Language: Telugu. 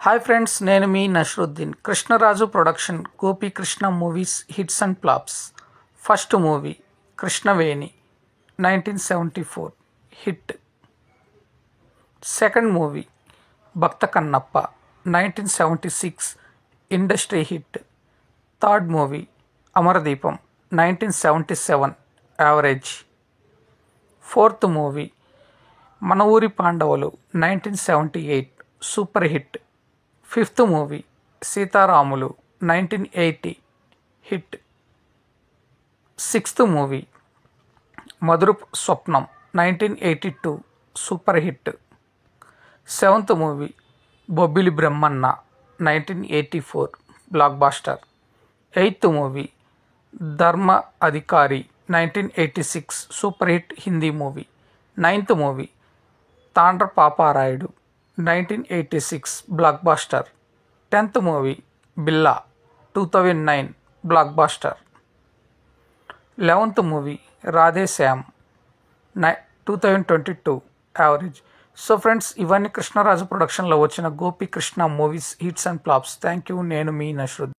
హాయ్ ఫ్రెండ్స్, నేను మీ Nasruddin. Krishnaraju production, Gopikrishna movies hits and flops. First movie Krishnaveni 1974 hit. Second movie Bhakta Kannappa 1976 industry hit. Third movie Amaradeepam 1977 average. Fourth movie Mana Oori Pandavulu 1978 super hit. Fifth movie Seetharamulu 1980 hit. Sixth movie Madhurapu Swapnam 1982 super hit. Seventh movie Bobbili Brahmanna 1984 blockbuster. Eighth movie Dharma Adhikari 1986 super hit Hindi movie. Ninth movie Tandra Paparayudu 1986 black buster. 10th movie Billa 2009 blockbuster. 11th movie Radhe Shyam 2022 average. So friends, ఇవన్నీ కృష్ణరాజు ప్రొడక్షన్లో వచ్చిన Gopikrishna movies hits and flops. Thank you. నేను మీ నష్రుద్దీన్.